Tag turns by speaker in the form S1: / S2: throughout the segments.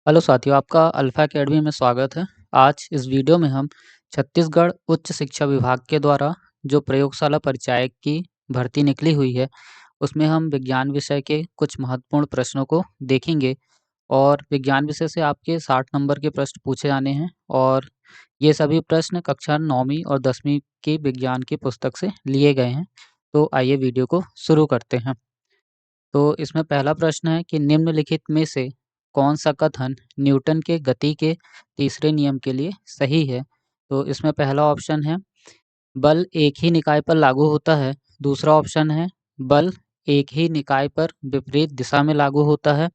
S1: Hello साथियों, आपका alpha academy में स्वागत है। आज इस वीडियो में हम छत्तीसगढ़ उच्च शिक्षा विभाग के द्वारा जो प्रयोगशाला परिचायक की भर्ती निकली हुई है, उसमें हम विज्ञान विषय के कुछ महत्वपूर्ण प्रश्नों को देखेंगे और विज्ञान विषय से आपके 60 नंबर के प्रश्न पूछे जाने हैं और ये सभी प्रश्न कक्षा 9वीं और 10वीं की विज्ञान की पुस्तक से लिए गए हैं। तो आइए वीडियो को शुरू करते हैं। तो इसमें पहला प्रश्न है कि निम्नलिखित में से कौन-सा कथन न्यूटन के गति के तीसरे नियम के लिए सही है? तो इसमें पहला ऑप्शन है बल एक ही निकाय पर लागू होता है। दूसरा ऑप्शन है बल एक ही निकाय पर विपरीत दिशा में लागू होता है।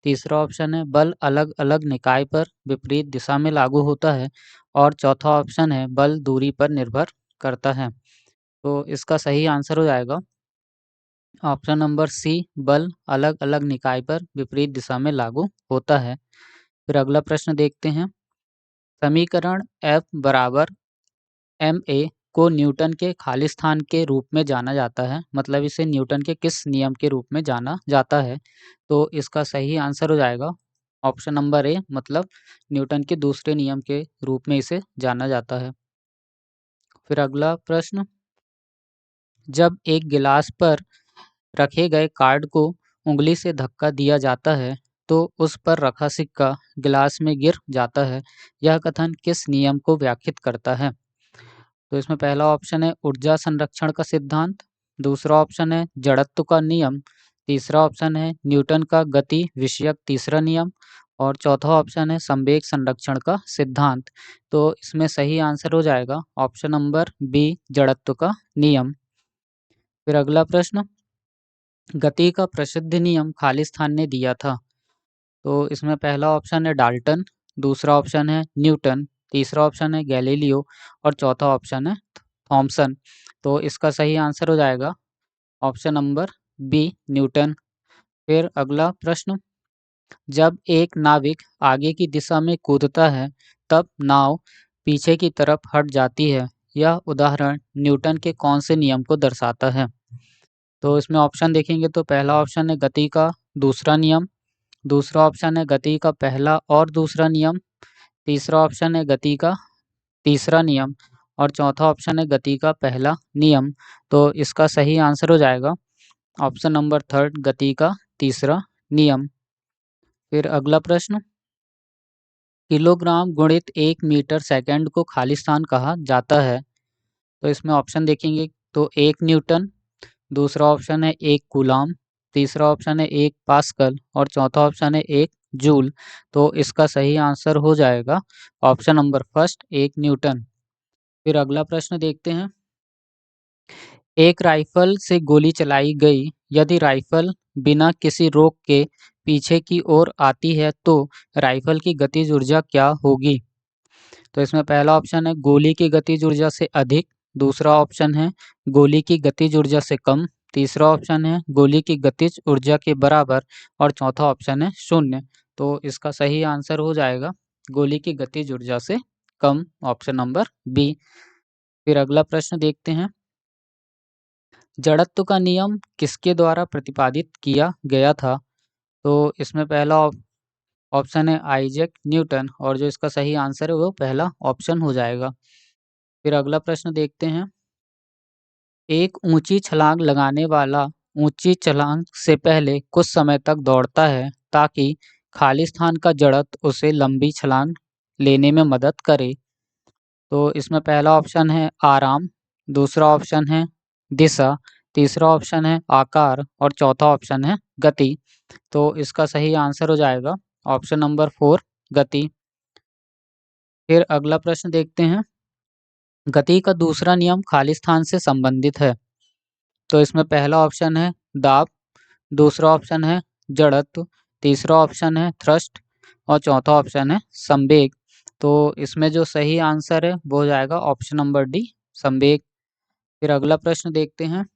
S1: तीसरा ऑप्शन है बल अलग-अलग निकाय पर विपरीत दिशा में लागू होता है और चौथा ऑप्शन है बल दूरी पर निर्भर करता है। तो इसका सही आंसर हो जाएगा ऑप्शन नंबर सी, बल अलग-अलग निकाय पर विपरीत दिशा में लागू होता है। फिर अगला प्रश्न देखते हैं। समीकरण F बराबर ma को न्यूटन के खालिस्तान के रूप में जाना जाता है, मतलब इसे न्यूटन के किस नियम के रूप में जाना जाता है? तो इसका सही आंसर हो जाएगा ऑप्शन नंबर ए, मतलब न्यूटन के दूसरे नियम के रूप में इसे जाना जाता है। फिर अगला प्रश्न, जब एक गिलास पर रखे गए कार्ड को उंगली से धक्का दिया जाता है तो उस पर रखा सिक्का गिलास में गिर जाता है। यह कथन किस नियम को व्याख्यात करता है? तो इसमें पहला ऑप्शन है ऊर्जा संरक्षण का सिद्धांत, दूसरा ऑप्शन है जड़त्व का नियम, तीसरा ऑप्शन है न्यूटन का गति विषयक तीसरा नियम और चौथा ऑप्शन है संवेग संरक्षण का सिद्धांत। तो इसमें सही आंसर हो जाएगा ऑप्शन नंबर बी, जड़त्व का नियम। फिर अगला प्रश्न, गति का प्रसिद्ध नियम खालिस्तान ने दिया था। तो इसमें पहला ऑप्शन है डाल्टन, दूसरा ऑप्शन है न्यूटन, तीसरा ऑप्शन है गैलीलियो और चौथा ऑप्शन है थॉमसन। तो इसका सही आंसर हो जाएगा ऑप्शन नंबर बी, न्यूटन। फिर अगला प्रश्न, जब एक नाविक आगे की दिशा में कूदता है तब नाव पीछे की तरफ हट जाती है। यह उदाहरण न्यूटन के कौन से नियम को दर्शाता है? तो इसमें ऑप्शन देखेंगे तो पहला ऑप्शन है गति का दूसरा नियम, दूसरा ऑप्शन है गति का पहला और दूसरा नियम, तीसरा ऑप्शन है गति का तीसरा नियम और चौथा ऑप्शन है गति का पहला नियम। तो इसका सही आंसर हो जाएगा ऑप्शन नंबर थर्ड, गति का तीसरा नियम। फिर अगला प्रश्न, किलोग्राम गुणित 1 मीटर सेकंड को खालिस्तान कहा जाता है। तो इसमें ऑप्शन देखेंगे तो 1 न्यूटन, दूसरा ऑप्शन है 1 कूलाम, तीसरा ऑप्शन है 1 पास्कल और चौथा ऑप्शन है 1 जूल। तो इसका सही आंसर हो जाएगा ऑप्शन नंबर फर्स्ट, 1 न्यूटन। फिर अगला प्रश्न देखते हैं। एक राइफल से गोली चलाई गई, यदि राइफल बिना किसी रोक के पीछे की ओर आती है तो राइफल की गतिज ऊर्जा क्या होगी? तो इसमें पहला ऑप्शन है गोली की गतिज ऊर्जा से अधिक, दूसरा ऑप्शन है गोली की गतिज ऊर्जा से कम, तीसरा ऑप्शन है गोली की गतिज ऊर्जा के बराबर और चौथा ऑप्शन है शून्य। तो इसका सही आंसर हो जाएगा गोली की गतिज ऊर्जा से कम, ऑप्शन नंबर बी। फिर अगला प्रश्न देखते हैं। जड़त्व का नियम किसके द्वारा प्रतिपादित किया गया था? तो इसमें पहला ऑप्शन है आइजैक न्यूटन और जो इसका सही आंसर है वो पहला ऑप्शन हो जाएगा। फिर अगला प्रश्न देखते हैं। एक ऊंची छलांग लगाने वाला ऊंची छलांग से पहले कुछ समय तक दौड़ता है ताकि खालिस्तान का जड़त्व उसे लंबी छलांग लेने में मदद करे। तो इसमें पहला ऑप्शन है आराम, दूसरा ऑप्शन है दिशा, तीसरा ऑप्शन है आकार और चौथा ऑप्शन है गति। तो इसका सही आंसर हो जाएगा ऑप्शन नंबर 4, गति। फिर अगला प्रश्न देखते हैं। गति का दूसरा नियम खालिस्तान से संबंधित है। तो इसमें पहला ऑप्शन है दाब, दूसरा ऑप्शन है जड़त्व, तीसरा ऑप्शन है थ्रस्ट और चौथा ऑप्शन है संवेग। तो इसमें जो सही आंसर है वो हो जाएगा ऑप्शन नंबर डी, संवेग। फिर अगला प्रश्न देखते हैं।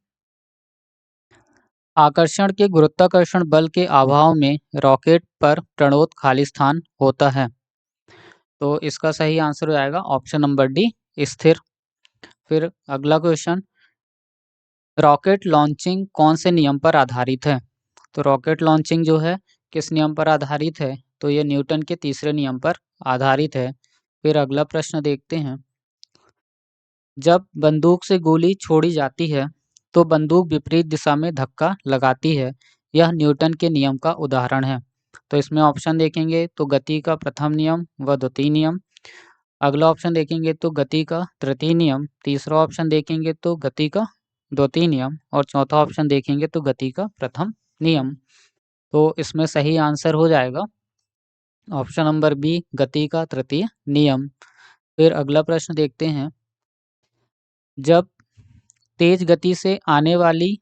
S1: आकर्षण के गुरुत्वाकर्षण बल के अभाव में रॉकेट पर प्रणोद खालिस्तान होता है। तो इसका सही आंसर हो जाएगा ऑप्शन नंबर डी, स्थिर। फिर अगला क्वेश्चन, रॉकेट लॉन्चिंग कौन से नियम पर आधारित है? तो रॉकेट लॉन्चिंग जो है किस नियम पर आधारित है? तो ये न्यूटन के तीसरे नियम पर आधारित है। फिर अगला प्रश्न देखते हैं। जब बंदूक से गोली छोड़ी जाती है तो बंदूक विपरीत दिशा में धक्का लगाती है। यह न्यूटन के नियम का उदाहरण है। तो इसमें ऑप्शन देखेंगे तो गति का प्रथम नियम व द्वितीय नियम। अगला ऑप्शन देखेंगे तो गति का तृतीय नियम। तीसरा ऑप्शन देखेंगे तो गति का द्वितीय नियम और चौथा ऑप्शन देखेंगे तो गति का प्रथम नियम। तो इसमें सही आंसर हो जाएगा ऑप्शन नंबर बी, गति का तृतीय नियम। फिर अगला प्रश्न देखते हैं। जब तेज गति से आने वाली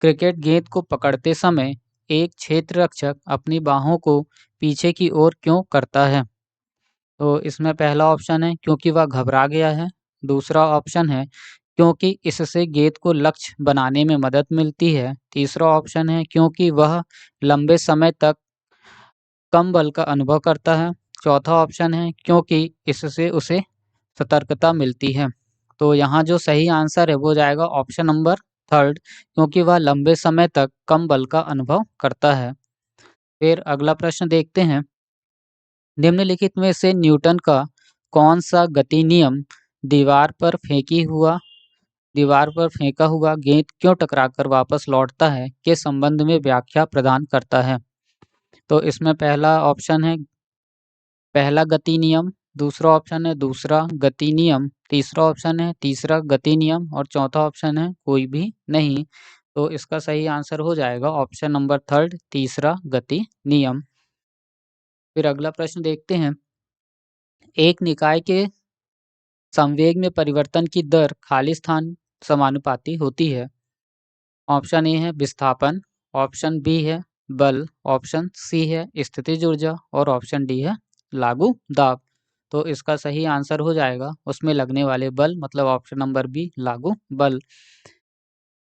S1: क्रिकेट गेंद को पकड़ते समय एक क्षेत्र रक्षक अपनी बाहों को पीछे की ओर क्यों करता है? तो इसमें पहला ऑप्शन है क्योंकि वह घबरा गया है। दूसरा ऑप्शन है क्योंकि इससे गेंद को लक्ष्य बनाने में मदद मिलती है। तीसरा ऑप्शन है क्योंकि वह लंबे समय तक कम बल का अनुभव करता है। चौथा ऑप्शन है क्योंकि इससे उसे सतर्कता मिलती है। तो यहाँ जो सही आंसर है वो जाएगा ऑप्शन नंबर थर्ड, क्योंकि वह लंबे समय तक कम बल का अनुभव करता है। फिर अगला प्रश्न देखते हैं। निम्नलिखित में से न्यूटन का कौन सा गति नियम दीवार पर फेंका हुआ गेंद क्यों टकराकर वापस लौटता है के संबंध में व्याख्या प्रदान करता है? तो इसमें पहला ऑप्शन है पहला गति नियम, दूसरा ऑप्शन है दूसरा गति नियम, तीसरा ऑप्शन है तीसरा गति नियम और चौथा ऑप्शन है कोई भी नहीं। तो इसका सही आंसर हो जाएगा ऑप्शन नंबर थर्ड, तीसरा गति नियम। फिर अगला प्रश्न देखते हैं। एक निकाय के संवेग में परिवर्तन की दर खाली स्थान समानुपाती होती है। ऑप्शन ए है विस्थापन, ऑप्शन बी है बल, ऑप्शन सी है स्थितिज ऊर्जा और ऑप्शन डी है लागू दाब। तो इसका सही आंसर हो जाएगा उसमें लगने वाले बल, मतलब ऑप्शन नंबर बी, लागू बल।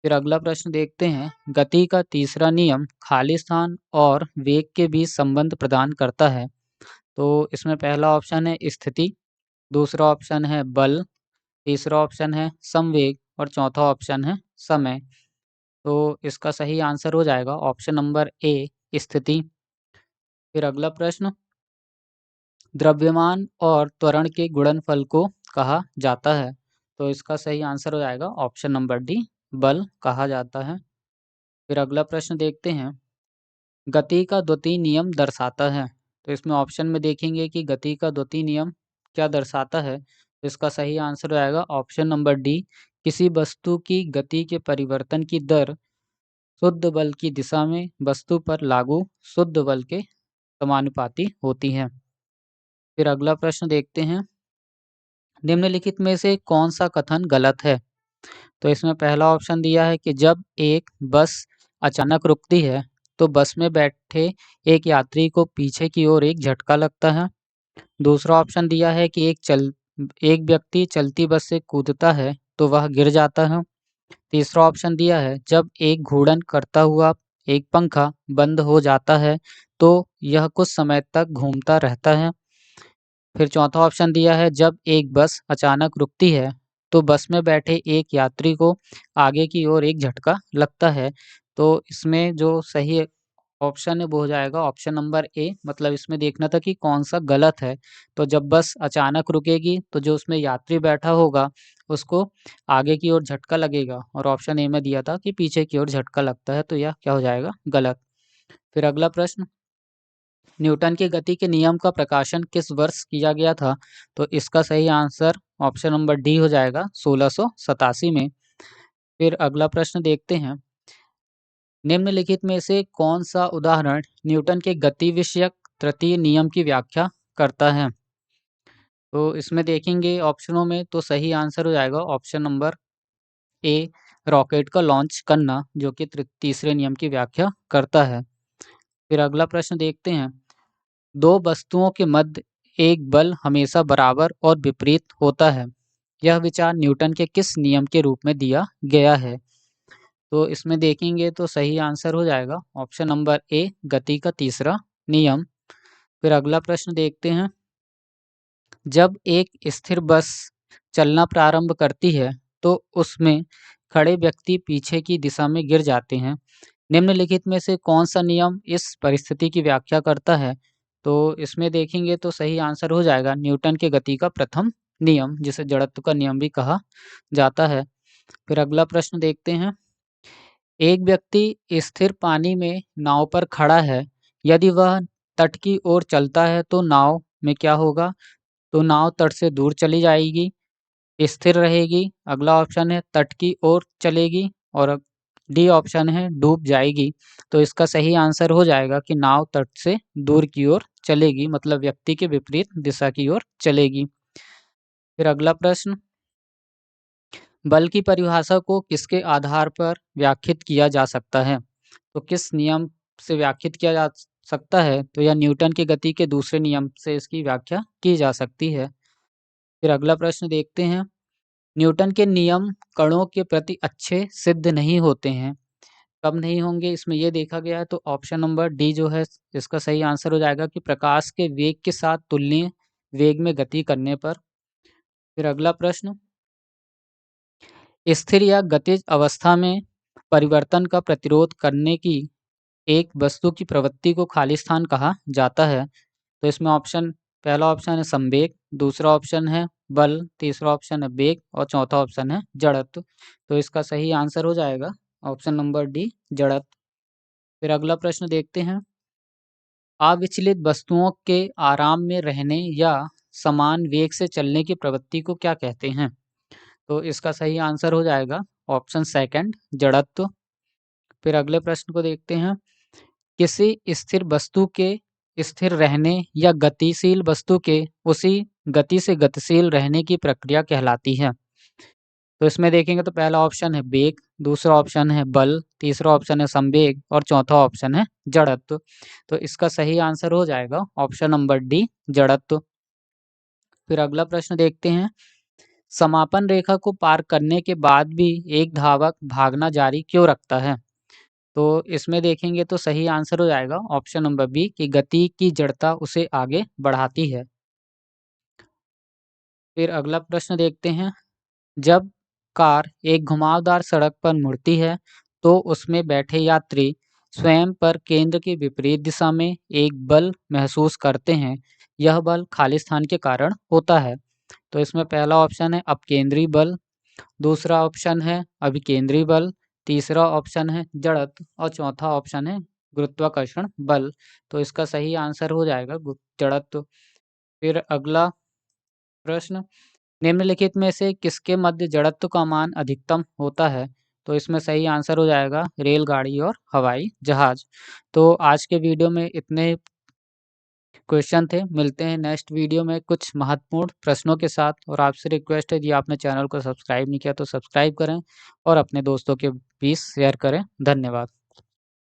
S1: फिर अगला प्रश्न देखते हैं। गति का तीसरा नियम खाली स्थान और वेग के बीच संबंध प्रदान करता है। तो इसमें पहला ऑप्शन है स्थिति, दूसरा ऑप्शन है बल, तीसरा ऑप्शन है संवेग और चौथा ऑप्शन है समय। तो इसका सही आंसर हो जाएगा ऑप्शन नंबर ए, स्थिति। फिर अगला प्रश्न। द्रव्यमान और त्वरण के गुणनफल को कहा जाता है। तो इसका सही आंसर हो जाएगा ऑप्शन नंबर डी, बल कहा जाता है। फिर अगला प्रश्न देखते हैं। गति का द्वितीय नियम दर्शाता है। तो इसमें ऑप्शन में देखेंगे कि गति का द्वितीय नियम क्या दर्शाता है। तो इसका सही आंसर हो जाएगा ऑप्शन नंबर डी, किसी वस्तु की गति के परिवर्तन की दर शुद्ध बल की दिशा में वस्तु पर लागू शुद्ध बल के समानुपाती होती है। फिर अगला प्रश्न देखते हैं। निम्नलिखित में से कौन सा कथन गलत है? तो इसमें पहला ऑप्शन दिया है कि जब एक बस अचानक रुकती है तो बस में बैठे एक यात्री को पीछे की ओर एक झटका लगता है। दूसरा ऑप्शन दिया है कि एक व्यक्ति चलती बस से कूदता है तो वह गिर जाता है। तीसरा ऑप्शन दिया है जब एक घूर्णन करता हुआ एक पंखा बंद हो जाता है तो यह कुछ समय तक घूमता रहता है। फिर चौथा ऑप्शन दिया है जब एक बस अचानक रुकती है तो बस में बैठे एक यात्री को आगे की ओर एक झटका लगता है। तो इसमें जो सही ऑप्शन है वो हो जाएगा ऑप्शन नंबर ए, मतलब इसमें देखना था कि कौन सा गलत है। तो जब बस अचानक रुकेगी तो जो उसमें यात्री बैठा होगा उसको आगे की ओर झटका लगेगा और ऑप्शन ए में दिया था कि पीछे की ओर झटका लगता है, तो यह क्या हो जाएगा, गलत। फिर अगला प्रश्न। न्यूटन के गति के नियम का प्रकाशन किस वर्ष किया गया था? तो इसका सही आंसर ऑप्शन नंबर डी हो जाएगा 1687 में। फिर अगला प्रश्न देखते हैं। निम्नलिखित में से कौन सा उदाहरण न्यूटन के गति विषयक तृतीय नियम की व्याख्या करता है? तो इसमें देखेंगे ऑप्शनों में तो सही आंसर हो जाएगा ऑप्शन नंबर ए, रॉकेट का लॉन्च करना, जो कि तीसरे नियम की व्याख्या करता है। फिर अगला प्रश्न देखते हैं। दो वस्तुओं के मध्य एक बल हमेशा बराबर और विपरीत होता है। यह विचार न्यूटन के किस नियम के रूप में दिया गया है? तो इसमें देखेंगे तो सही आंसर हो जाएगा ऑप्शन नंबर ए, गति का तीसरा नियम। फिर अगला प्रश्न देखते हैं। जब एक स्थिर बस चलना प्रारंभ करती है तो उसमें खड़े व्यक्ति पीछे की दिशा में गिर जाते हैं। निम्नलिखित में से कौन सा नियम इस परिस्थिति की व्याख्या करता है? तो इसमें देखेंगे तो सही आंसर हो जाएगा न्यूटन के गति का प्रथम नियम, जिसे जड़त्व का नियम भी कहा जाता है। फिर अगला प्रश्न देखते हैं। एक व्यक्ति स्थिर पानी में नाव पर खड़ा है। यदि वह तट की ओर चलता है तो नाव में क्या होगा? तो नाव तट से दूर चली जाएगी, स्थिर रहेगी। अगला ऑप्शन है तट की ओर चलेगी और डी ऑप्शन है डूब जाएगी। तो इसका सही आंसर हो जाएगा कि नाव तट से दूर की ओर चलेगी, मतलब व्यक्ति के विपरीत दिशा की ओर चलेगी। फिर अगला प्रश्न, बल की परिभाषा को किसके आधार पर व्याख्यात किया जा सकता है? तो किस नियम से व्याख्यात किया जा सकता है? तो यह न्यूटन की गति के दूसरे नियम से इसकी व्याख्या की जा सकती है। फिर अगला प्रश्न देखते हैं। न्यूटन के नियम कणों के प्रति अच्छे सिद्ध नहीं होते हैं। कब नहीं होंगे इसमें ये देखा गया है, तो ऑप्शन नंबर डी जो है इसका सही आंसर हो जाएगा कि प्रकाश के वेग के साथ तुलनीय वेग में गति करने पर। फिर अगला प्रश्न, स्थिर या गतिज अवस्था में परिवर्तन का प्रतिरोध करने की एक वस्तु की प्रवृत्ति को खाली स्थान कहा जाता है। तो इसमें पहला ऑप्शन है संवेग, दूसरा ऑप्शन है बल, तीसरा ऑप्शन है वेग और चौथा ऑप्शन है जड़त्व। तो इसका सही आंसर हो जाएगा ऑप्शन नंबर डी जड़त्व। फिर अगला प्रश्न देखते हैं। अविचलित वस्तुओं के आराम में रहने या समान वेग से चलने की प्रवृत्ति को क्या कहते हैं? तो इसका सही आंसर हो जाएगा ऑप्शन सेकंड जड़त्व। फिर अगले प्रश्न को देखते हैं। किसी स्थिर वस्तु के स्थिर रहने या गतिशील वस्तु के उसी गति से गतिशील रहने की प्रक्रिया कहलाती है। तो इसमें देखेंगे तो पहला ऑप्शन है वेग, दूसरा ऑप्शन है बल, तीसरा ऑप्शन है संवेग और चौथा ऑप्शन है जड़त्व। तो इसका सही आंसर हो जाएगा ऑप्शन नंबर डी जड़त्व। फिर अगला प्रश्न देखते हैं। समापन रेखा को पार करने के बाद भी एक धावक भागना जारी क्यों रखता है? तो इसमें देखेंगे तो सही आंसर हो जाएगा ऑप्शन नंबर बी कि गति की जड़ता उसे आगे बढ़ाती है। फिर अगला प्रश्न देखते हैं। जब कार एक घुमावदार सड़क पर मुड़ती है तो उसमें बैठे यात्री स्वयं पर केंद्र की विपरीत दिशा में एक बल महसूस करते हैं। यह बल खाली स्थान के कारण होता है। तो इसमें पहला ऑप्शन है अपकेंद्री बल, दूसरा ऑप्शन है अभिकेंद्री बल, तीसरा ऑप्शन है जड़त्व और चौथा ऑप्शन है गुरुत्वाकर्षण बल। तो इसका सही आंसर हो जाएगा जड़त्व। फिर अगला प्रश्न, निम्नलिखित में से किसके मध्य जड़त्व का मान अधिकतम होता है? तो इसमें सही आंसर हो जाएगा रेलगाड़ी और हवाई जहाज। तो आज के वीडियो में इतने क्वेश्चन थे। मिलते हैं नेक्स्ट वीडियो में कुछ महत्वपूर्ण प्रश्नों के साथ। और आपसे रिक्वेस्ट है, यदि आपने चैनल को सब्सक्राइब नहीं किया तो सब्सक्राइब करें और अपने दोस्तों के बीच शेयर करें। धन्यवाद।